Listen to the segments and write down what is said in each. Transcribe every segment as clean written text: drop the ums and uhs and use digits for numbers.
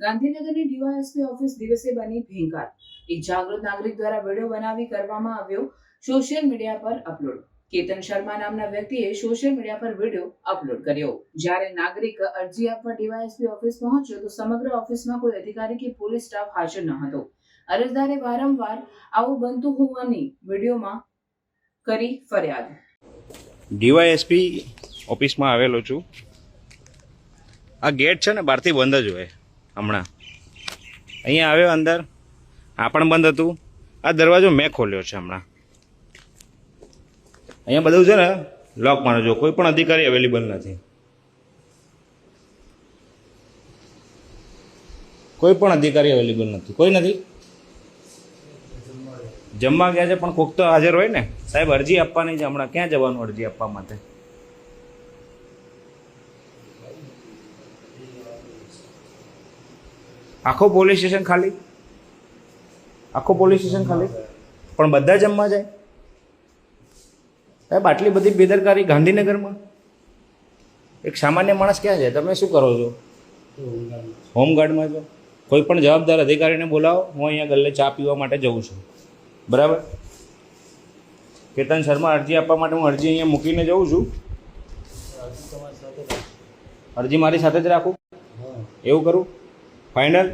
ગાંધીનગરની DYSP office દિવસે બની ભયંકર। એક જાગૃત નાગરિક દ્વારા વિડીયો બનાવી કરવામાં આવ્યો સોશિયલ મીડિયા પર અપલોડ। કેતન શર્મા નામના વ્યક્તિએ સોશિયલ મીડિયા પર વિડીયો અપલોડ કર્યો। જ્યારે નાગરિક અરજી આપવા ડીવાયએસપી ઓફિસ પહોંચ્યો તો સમગ્ર ઓફિસમાં કોઈ અધિકારી કે પોલીસ સ્ટાફ હાજર ન હતો। અરજદારે વારંવાર આવું બનતું હોવાની વિડીયોમાં કરી ફરિયાદ। ડીવાયએસપી ઓફિસમાં આવેલો છું। આ ગેટ છે ને બહારથી બંધ જ હોય। હમણાં અહીંયા આવ્યો અંદર, આ પણ બંધ હતું। આ દરવાજો મેં ખોલ્યો છે હમણાં। અહીંયા બધું છે ને લોક મારો, જો કોઈ પણ અધિકારી અવેલેબલ નથી, કોઈ પણ અધિકારી અવેલેબલ નથી, કોઈ નથી। જમવા ગયા છે પણ કોક તો હાજર હોય ને। સાહેબ અરજી આપવાની છે, હમણાં ક્યાં જવાનું અરજી આપવા માટે? આખો પોલીસ સ્ટેશન ખાલી, આખો પોલીસ સ્ટેશન ખાલી, પણ બધા જમવા જાય? સાહેબ આટલી બધી બેદરકારી ગાંધીનગરમાં? એક સામાન્ય માણસ ક્યાં જાય? તમે શું કરો છો? હોમગાર્ડમાં છો? કોઈ પણ જવાબદાર અધિકારીને બોલાવો। હું અહીંયા ગલ્લે ચા પીવા માટે જઉં છું, બરાબર? કેતન શર્મા અરજી આપવા માટે હું અરજી અહીંયા મૂકીને જઉં છું। અરજી મારી સાથે જ રાખું? એવું કરું? ફાઇનલ?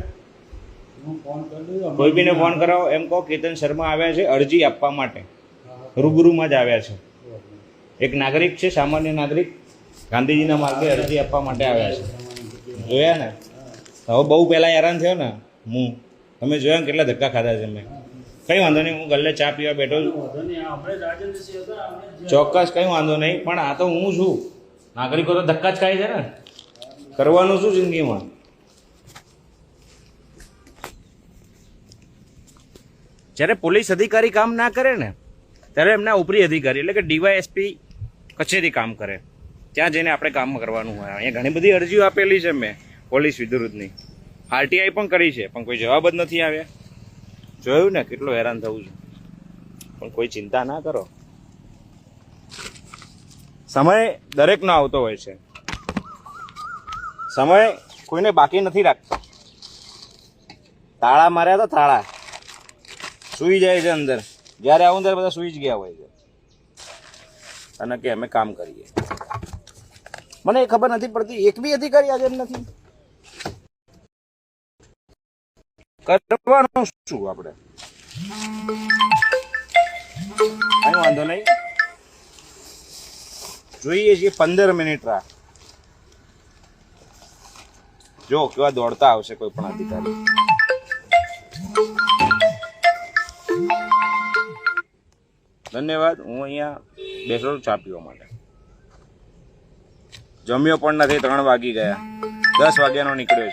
કોઈ બીને ફોન કરાવો, એમ કહો કેતન શર્મા આવ્યા છે અરજી આપવા માટે, રૂબરૂમાં જ આવ્યા છે। એક નાગરિક છે, સામાન્ય નાગરિક, ગાંધીજીના માર્ગે અરજી આપવા માટે આવ્યા છે। જોયા ને? હવે બહુ પહેલાં હેરાન થયો ને હું, તમે જોયા ને કેટલા ધક્કા ખાધા છે મેં। કંઈ વાંધો નહીં, હું ગલ્લે ચા પીવા બેઠો છું। ચોક્કસ, કંઈ વાંધો નહીં, પણ આ તો હું છું। નાગરિકો તો ધક્કા જ ખાય છે ને, કરવાનું શું જિંદગીમાં? જ્યારે પોલીસ અધિકારી કામ ના કરે ને, ત્યારે એમના ઉપરી અધિકારી એટલે કે ડીવાયએસપી કચેરી કામ કરે, ત્યાં જઈને આપણે કામ કરવાનું હોય। અહીંયા ઘણી બધી અરજીઓ આપેલી છે મેં પોલીસ વિરુદ્ધની, આરટીઆઈ પણ કરી છે, પણ કોઈ જવાબ જ નથી આવ્યા। જોયું ને કેટલો હેરાન થવું છે, પણ કોઈ ચિંતા ના કરો। સમય દરેકનો આવતો હોય છે, સમય કોઈને બાકી નથી રાખતો। તાળા માર્યા તો તાળા સુઈ જાય છે અંદર, જ્યારે આવું ત્યારે બધા સુઈ જ ગયા હોય છે, અને કે અમે કામ કરીએ। મને એ ખબર નથી પડતી, એક બી અધિકારી હાજર નથી। કરવાનું શું આપણે? કઈ વાંધો નહીં, જોઈએ છીએ 15 મિનિટ રાહ। જો કેવા દોડતા આવશે કોઈ પણ અધિકારી। ધન્યવાદ। હું અહીંયા બેઠો છું ચા પીવા માટે, જમ્યો પણ નથી, 3 વાગી ગયા, 10 વાગ્યાનો નીકળ્યો છું।